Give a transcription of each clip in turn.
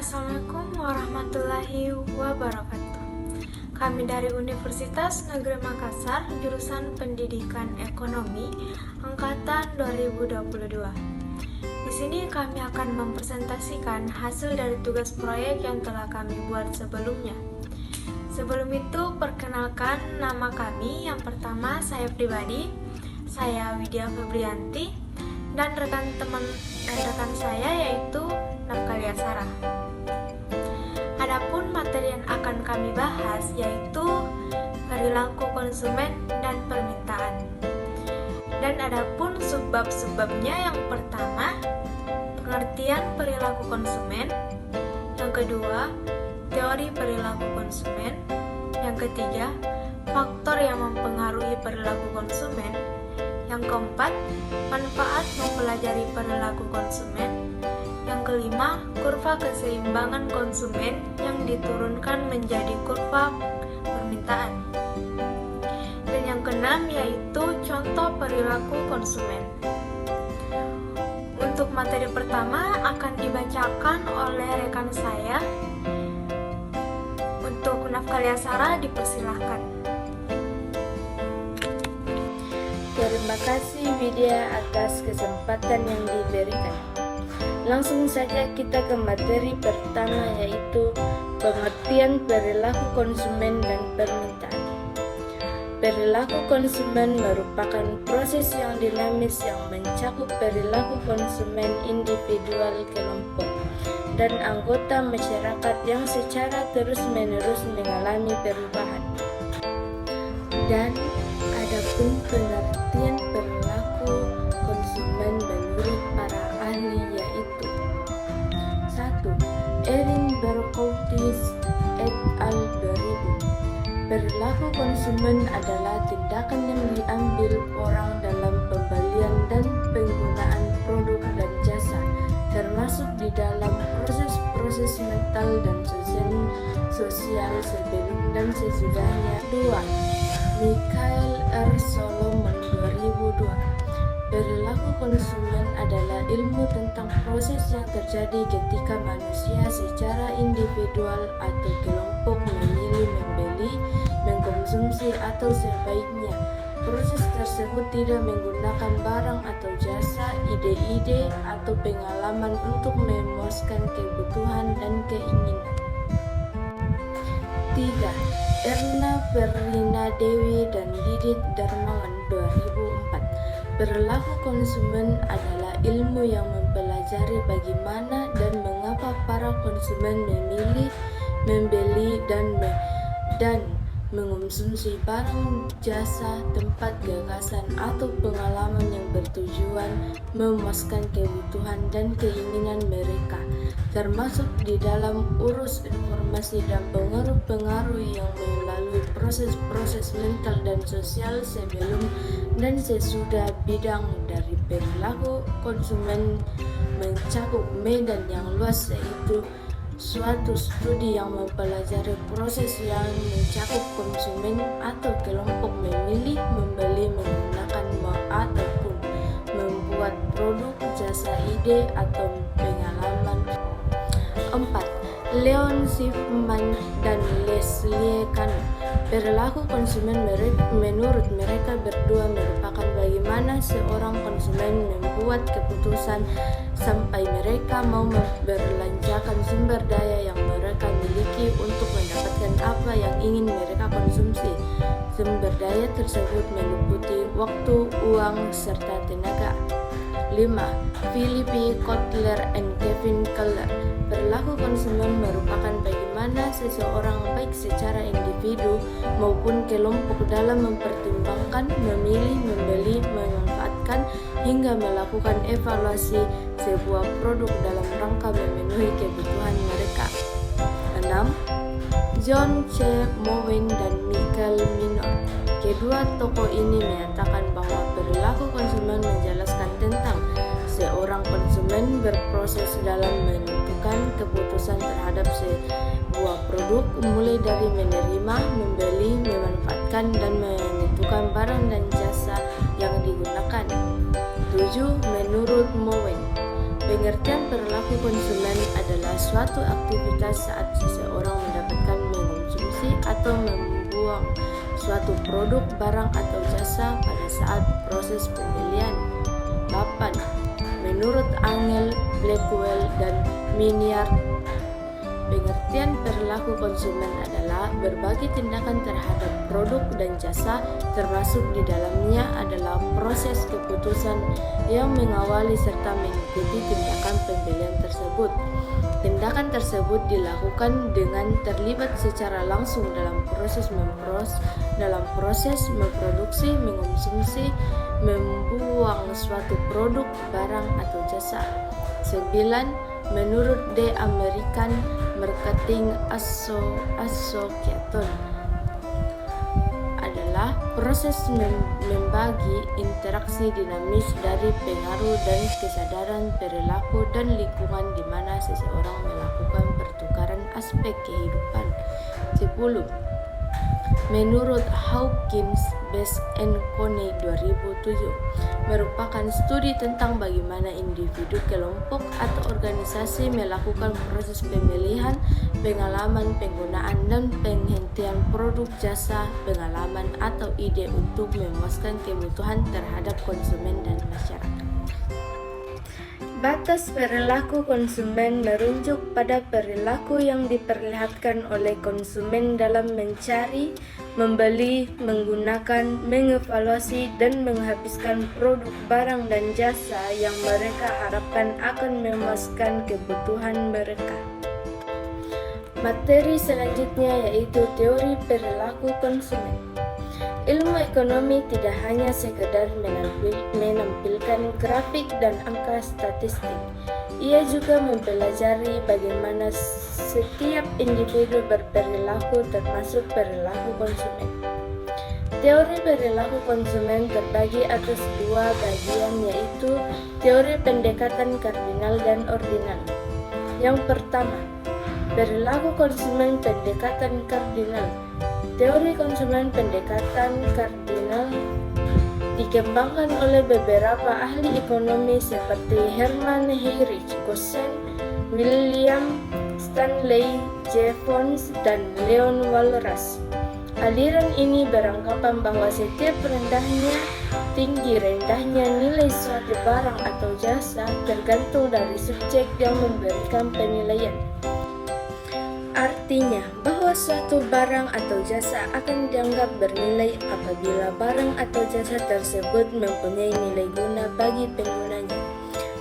Assalamualaikum warahmatullahi wabarakatuh. Kami dari Universitas Negeri Makassar, jurusan Pendidikan Ekonomi, angkatan 2022. Di sini kami akan mempresentasikan hasil dari tugas proyek yang telah kami buat sebelumnya. Sebelum itu, perkenalkan nama kami. Yang pertama, saya pribadi, saya Widya Febrianti, dan rekan saya yaitu Nafkalia Sarah. Adapun materi yang akan kami bahas yaitu perilaku konsumen dan permintaan. Dan adapun subbab-subbabnya, yang pertama, pengertian perilaku konsumen, yang kedua, teori perilaku konsumen, yang ketiga, faktor yang mempengaruhi perilaku konsumen, yang keempat, manfaat mempelajari perilaku konsumen, yang kelima, kurva keseimbangan konsumen yang diturunkan menjadi kurva permintaan, dan yang keenam yaitu contoh perilaku konsumen. Untuk materi pertama akan dibacakan oleh rekan saya. Untuk Nafkalia Sarah, dipersilahkan. Terima kasih Widya atas kesempatan yang diberikan. Langsung saja kita ke materi pertama, yaitu pengertian perilaku konsumen dan permintaan. Perilaku konsumen merupakan proses yang dinamis yang mencakup perilaku konsumen individual, kelompok, dan anggota masyarakat yang secara terus-menerus mengalami perubahan. Dan adapun pengertian perilaku konsumen menurut para ahli yaitu 1. Erin Berkoutis et al. 2000. Perilaku konsumen adalah tindakan yang diambil orang dalam pembelian dan penggunaan produk dan jasa, termasuk di dalam proses-proses mental dan sosial sebelum dan sesudahnya. 2. Michael R. Solomon 2002. Perilaku konsumen adalah ilmu tentang proses yang terjadi ketika manusia secara individual atau kelompok memilih membeli, mengkonsumsi, atau sebaiknya proses tersebut tidak menggunakan barang atau jasa, ide-ide, atau pengalaman untuk memuaskan kebutuhan dan keinginan. 3. Erna Perlina Dewi dan Didit Darmawan 2004. Perilaku konsumen adalah ilmu yang mempelajari bagaimana dan mengapa para konsumen memilih, membeli, dan mengonsumsi barang, jasa, tempat, gagasan, atau pengalaman yang bertujuan memuaskan kebutuhan dan keinginan mereka, termasuk di dalam urus informasi dan pengaruh-pengaruh yang melalui proses-proses mental dan sosial sebelum dan sesudah. Bidang dari perilaku konsumen mencakup medan yang luas, yaitu suatu studi yang mempelajari proses yang mencakup konsumen atau kelompok memilih, membeli, menggunakan ataupun membuat produk, jasa, ide, atau pengalaman. 4. Leon Schiffman dan Leslie Kahn. Perilaku konsumen menurut mereka berdua merupakan bagaimana seorang konsumen membuat keputusan sampai mereka mau membelanjakan sumber daya yang mereka miliki untuk mendapatkan apa yang ingin mereka konsumsi. Sumber daya tersebut meliputi waktu, uang, serta tenaga. 5. Philip Kotler and Kevin Keller. Perilaku konsumen merupakan bagaimana seseorang baik secara individu maupun kelompok dalam mempertimbangkan, memilih, membeli, memanfaatkan, hingga melakukan evaluasi sebuah produk dalam rangka memenuhi kebutuhan mereka. 6. John C. Mowen dan Michael Minor. Kedua tokoh ini menyatakan bahwa perilaku konsumen menjelaskan tentang seorang konsumen berproses dalam menentukan keputusan terhadap sebuah produk, mulai dari menerima, membeli, memanfaatkan, dan menentukan barang dan jasa yang digunakan. 7. Menurut Mowen, pengertian perilaku konsumen adalah suatu aktivitas saat seseorang mendapatkan, mengonsumsi, atau membuang suatu produk, barang, atau jasa pada saat proses pembelian. 8. Menurut Angel, Blackwell, dan Miniard, pengertian perilaku konsumen adalah berbagai tindakan terhadap produk dan jasa, termasuk di dalamnya adalah proses keputusan yang mengawali serta mengikuti tindakan pembelian tersebut. Tindakan tersebut dilakukan dengan terlibat secara langsung dalam proses memproduksi, mengonsumsi, membuang suatu produk, barang, atau jasa. 9. Menurut The American Marketing Association adalah proses membagi interaksi dinamis dari pengaruh dan kesadaran perilaku dan lingkungan di mana seseorang melakukan pertukaran aspek kehidupan. 10. Menurut Hawkins, Best and Coney 2007 merupakan studi tentang bagaimana individu, kelompok, atau organisasi melakukan proses pemilihan, pengalaman, penggunaan, dan penghentian produk, jasa, pengalaman, atau ide untuk memuaskan kebutuhan terhadap konsumen dan masyarakat. Batas perilaku konsumen merujuk pada perilaku yang diperlihatkan oleh konsumen dalam mencari, membeli, menggunakan, mengevaluasi, dan menghabiskan produk, barang, dan jasa yang mereka harapkan akan memuaskan kebutuhan mereka. Materi selanjutnya yaitu teori perilaku konsumen. Ilmu ekonomi tidak hanya sekedar menampilkan grafik dan angka statistik. Ia juga mempelajari bagaimana setiap individu berperilaku, termasuk perilaku konsumen. Teori perilaku konsumen terbagi atas dua bagian, yaitu teori pendekatan kardinal dan ordinal. Yang pertama, perilaku konsumen pendekatan kardinal. Teori konsumen pendekatan kardinal dikembangkan oleh beberapa ahli ekonomi seperti Hermann Heinrich Gossen, William Stanley Jevons, dan Leon Walras. Aliran ini beranggapan bahwa setiap tinggi-rendahnya nilai suatu barang atau jasa tergantung dari subjek yang memberikan penilaian. Artinya bahwa suatu barang atau jasa akan dianggap bernilai apabila barang atau jasa tersebut mempunyai nilai guna bagi penggunanya.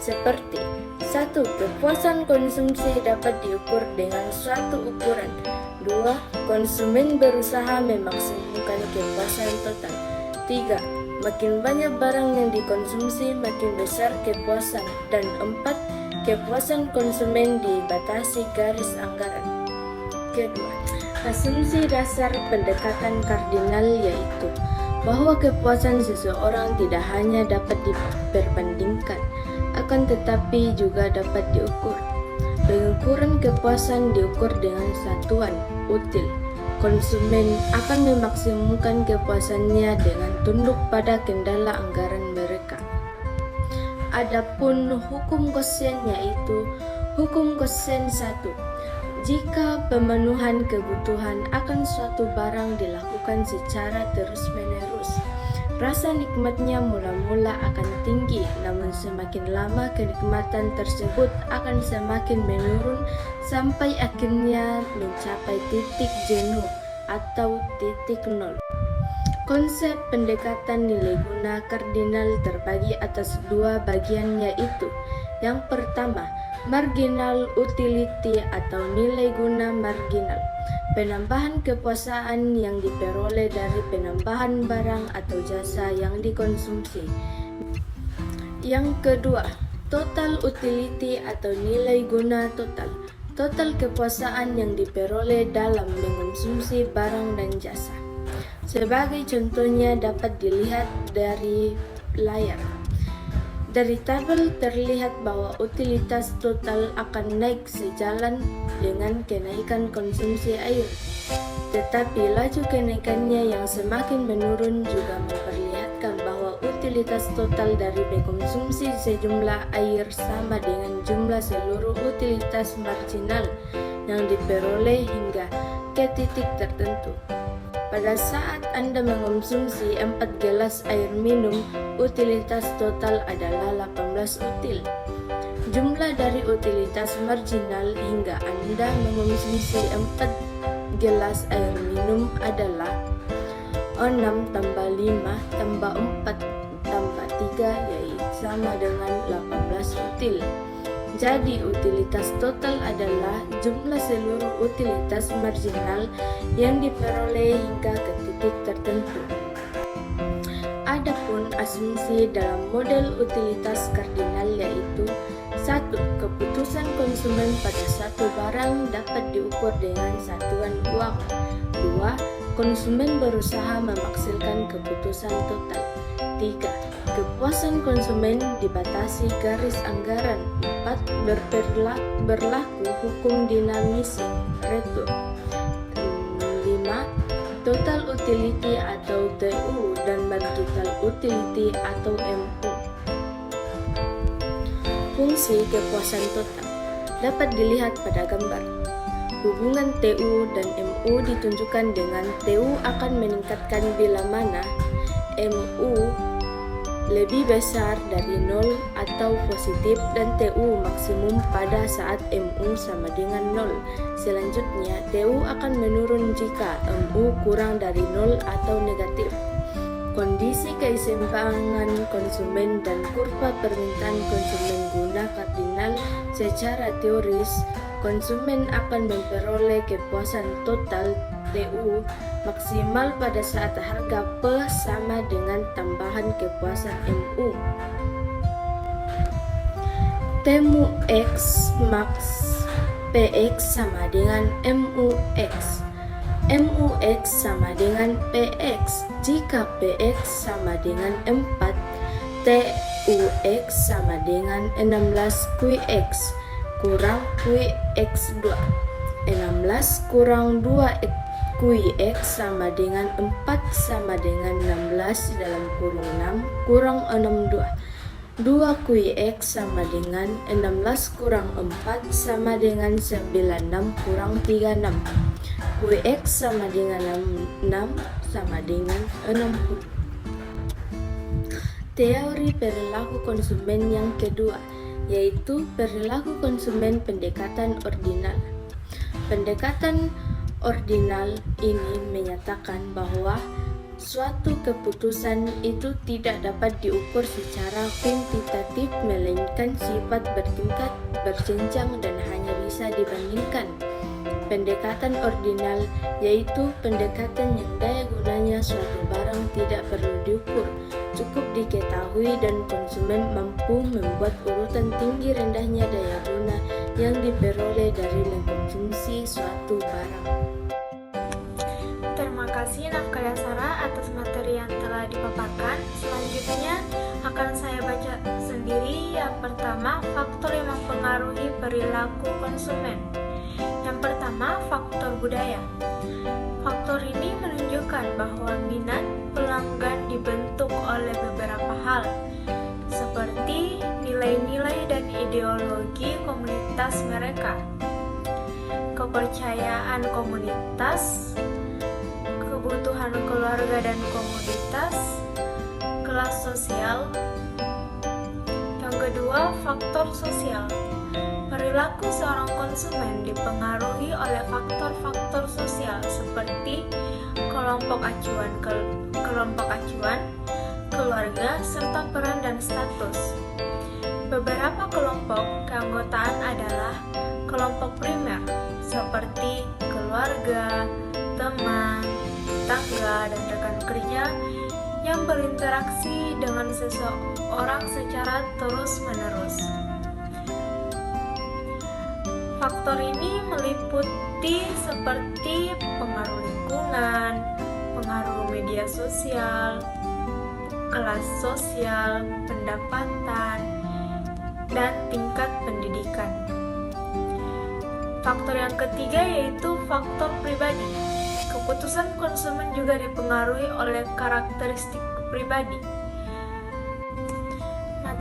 Seperti 1. Kepuasan konsumsi dapat diukur dengan suatu ukuran. 2. Konsumen berusaha memaksimumkan kepuasan total. 3. Makin banyak barang yang dikonsumsi, makin besar kepuasan. Dan 4. Kepuasan konsumen dibatasi garis anggaran. Kedua, asumsi dasar pendekatan kardinal yaitu bahwa kepuasan seseorang tidak hanya dapat diperbandingkan, akan tetapi juga dapat diukur. Pengukuran kepuasan diukur dengan satuan util. Konsumen akan memaksimumkan kepuasannya dengan tunduk pada kendala anggaran mereka. Adapun hukum Gossen yaitu hukum Gossen 1. Jika pemenuhan kebutuhan akan suatu barang dilakukan secara terus-menerus, rasa nikmatnya mula-mula akan tinggi, namun semakin lama kenikmatan tersebut akan semakin menurun sampai akhirnya mencapai titik jenuh atau titik nol. Konsep pendekatan nilai guna kardinal terbagi atas dua bagian, yaitu yang pertama, marginal utility atau nilai guna marginal, penambahan kepuasan yang diperoleh dari penambahan barang atau jasa yang dikonsumsi. Yang kedua, total utility atau nilai guna total, total kepuasan yang diperoleh dalam mengonsumsi barang dan jasa. Sebagai contohnya dapat dilihat dari layar. Dari tabel terlihat bahwa utilitas total akan naik sejalan dengan kenaikan konsumsi air. Tetapi laju kenaikannya yang semakin menurun juga memperlihatkan bahwa utilitas total dari mengkonsumsi sejumlah air sama dengan jumlah seluruh utilitas marginal yang diperoleh hingga ke titik tertentu. Pada saat Anda mengonsumsi 4 gelas air minum, utilitas total adalah 18 util. Jumlah dari utilitas marginal hingga Anda mengonsumsi 4 gelas air minum adalah 6 tambah 5 tambah 4 tambah 3 yaitu sama dengan 18 util. Jadi utilitas total adalah jumlah seluruh utilitas marginal yang diperoleh hingga ke titik tertentu. Adapun asumsi dalam model utilitas kardinal yaitu 1. Keputusan konsumen pada satu barang dapat diukur dengan satuan uang. 2. Konsumen berusaha memaksimalkan keputusan total. 3. Kepuasan konsumen dibatasi garis anggaran. 4. Berlaku hukum dinamis Pareto. 5. Total utility atau TU dan marginal utility atau MU. Fungsi kepuasan total dapat dilihat pada gambar. Hubungan TU dan MU ditunjukkan dengan TU akan meningkatkan bila mana MU lebih besar dari 0 atau positif dan TU maksimum pada saat MU sama dengan 0. Selanjutnya, TU akan menurun jika MU kurang dari 0 atau negatif. Kondisi keseimbangan konsumen dan kurva permintaan konsumen guna kardinal secara teoris, konsumen akan memperoleh kepuasan total TU maksimal pada saat harga P sama dengan tambahan kepuasan MU. Temu X max PX sama dengan MUX. MUX sama dengan PX. Jika PX sama dengan 4, TUX sama dengan 16 QX kurang QX2. 16 kurang 2 QX sama dengan 4 sama dengan 16 dalam kurung 6 kurang 62. 2 QX sama dengan 16 kurang 4 sama dengan 96 kurang 36. QX sama dengan 6 sama dengan 60. Teori perilaku konsumen yang kedua, yaitu perilaku konsumen pendekatan ordinal. Pendekatan ordinal ini menyatakan bahwa suatu keputusan itu tidak dapat diukur secara kuantitatif melainkan sifat bertingkat, berjenjang dan hanya bisa dibandingkan. Pendekatan ordinal yaitu pendekatan yang daya gunanya suatu barang tidak perlu diukur, cukup diketahui dan konsumen mampu membuat urutan tinggi rendahnya daya guna yang diperoleh dari mengkonsumsi suatu barang. Terima kasih Nafkaya Sarah atas materi yang telah dipaparkan. Selanjutnya akan saya baca sendiri. Yang pertama, faktor yang mempengaruhi perilaku konsumen. Yang pertama, faktor budaya. Faktor ini menunjukkan bahwa minat pelanggan dibentuk oleh beberapa hal, seperti nilai-nilai dan ideologi komunitas mereka, kepercayaan komunitas, kebutuhan keluarga dan komunitas, kelas sosial. Yang kedua, faktor sosial. Perilaku seorang konsumen dipengaruhi oleh faktor-faktor sosial seperti kelompok acuan, keluarga, serta peran dan status. Beberapa kelompok keanggotaan adalah kelompok primer seperti keluarga, teman, tetangga, dan rekan kerja yang berinteraksi dengan seseorang secara terus-menerus. Faktor ini meliputi seperti pengaruh lingkungan, pengaruh media sosial, kelas sosial, pendapatan, dan tingkat pendidikan. Faktor yang ketiga yaitu faktor pribadi. Keputusan konsumen juga dipengaruhi oleh karakteristik pribadi.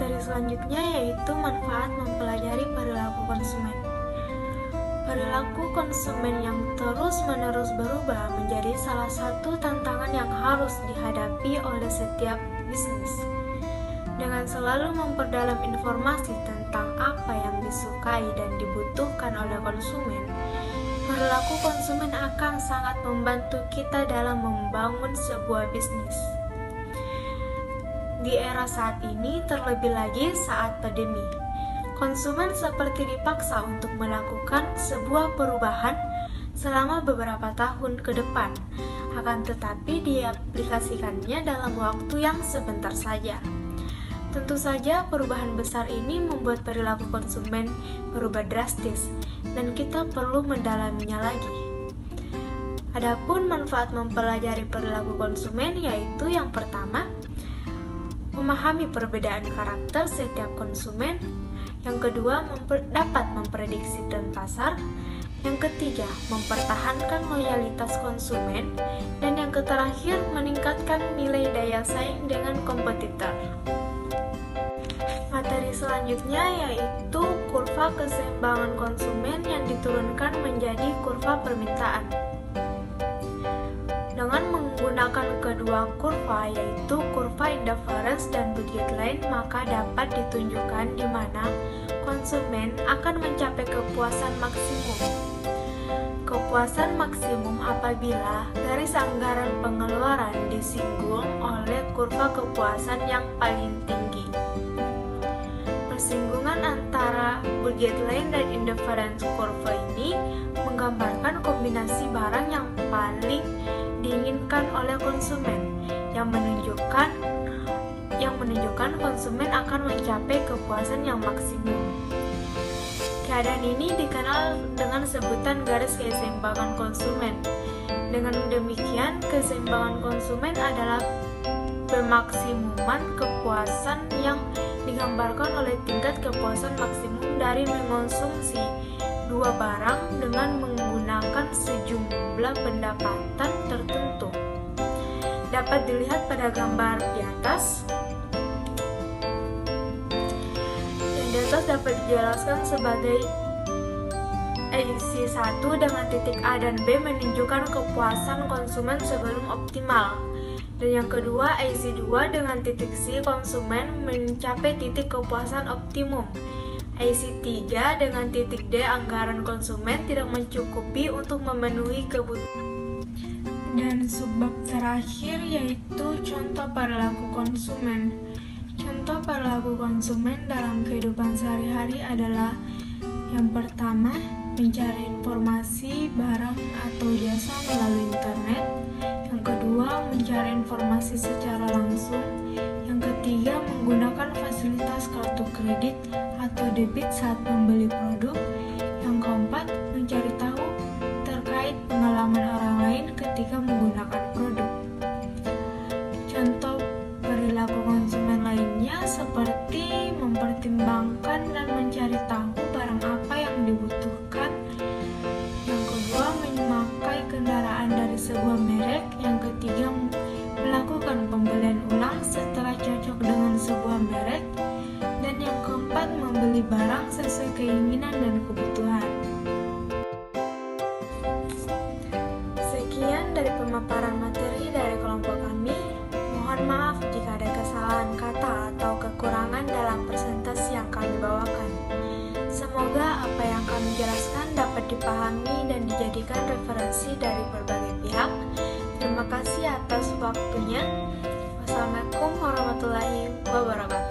Materi selanjutnya yaitu manfaat mempelajari perilaku konsumen. Perilaku konsumen yang terus-menerus berubah menjadi salah satu tantangan yang harus dihadapi oleh setiap bisnis. Dengan selalu memperdalam informasi tentang apa yang disukai dan dibutuhkan oleh konsumen, perilaku konsumen akan sangat membantu kita dalam membangun sebuah bisnis. Di era saat ini, terlebih lagi saat pandemi, konsumen seperti dipaksa untuk melakukan sebuah perubahan selama beberapa tahun ke depan, akan tetapi diaplikasikannya dalam waktu yang sebentar saja. Tentu saja perubahan besar ini membuat perilaku konsumen berubah drastis dan kita perlu mendalaminya lagi. Adapun manfaat mempelajari perilaku konsumen yaitu yang pertama, memahami perbedaan karakter setiap konsumen. Yang kedua, dapat memprediksi tren pasar. Yang ketiga, mempertahankan loyalitas konsumen. Dan yang terakhir, meningkatkan nilai daya saing dengan kompetitor. Materi selanjutnya yaitu kurva keseimbangan konsumen yang diturunkan menjadi kurva permintaan. Dengan menggunakan kedua kurva yaitu kurva indifference dan budget line, maka dapat ditunjukkan di mana konsumen akan mencapai kepuasan maksimum. Kepuasan maksimum apabila garis anggaran pengeluaran disinggung oleh kurva kepuasan yang paling tinggi. Persinggungan antara budget line dan indifference kurva ini menggambarkan kombinasi barang yang paling diinginkan oleh konsumen, yang menunjukkan konsumen akan mencapai kepuasan yang maksimum. Keadaan ini dikenal dengan sebutan garis keseimbangan konsumen. Dengan demikian, keseimbangan konsumen adalah pemaksimuman kepuasan yang digambarkan oleh tingkat kepuasan maksimum dari mengonsumsi dua barang dengan menggunakan sejumlah pendapatan tertentu. Dapat dilihat pada gambar di atas. Yang di atas dapat dijelaskan sebagai IC1 dengan titik A dan B menunjukkan kepuasan konsumen sebelum optimal. Dan yang kedua, IC2 dengan titik C konsumen mencapai titik kepuasan optimum. IC3 dengan titik D anggaran konsumen tidak mencukupi untuk memenuhi kebutuhan. Dan subbab terakhir yaitu contoh perilaku konsumen. Contoh perilaku konsumen dalam kehidupan sehari-hari adalah yang pertama, mencari informasi barang atau jasa melalui internet. Yang kedua, mencari informasi secara langsung. Yang ketiga, menggunakan fasilitas kartu kredit atau debit saat membeli produk. Yang keempat, mencari tahu terkait pengalaman orang lain ketika menggunakan produk. Contoh perilaku konsumen lainnya seperti mempertimbangkan dan mencari tahu barang apa yang dibutuhkan. Yang kedua, memakai kendaraan dari sebuah merek. Yang ketiga, melakukan pembelian ulang setelah cocok dengan sebuah merek. Dan yang keempat, membeli barang sesuai keinginan dan kebutuhan. Sekian dari pemaparan materi dari kelompok kami. Mohon maaf jika ada kesalahan kata atau kekurangan dalam presentasi yang kami bawakan. Semoga apa yang kami jelaskan dapat dipahami dan dijadikan referensi dari berbagai pihak. Terima kasih atas waktunya. Wassalamualaikum warahmatullahi wabarakatuh.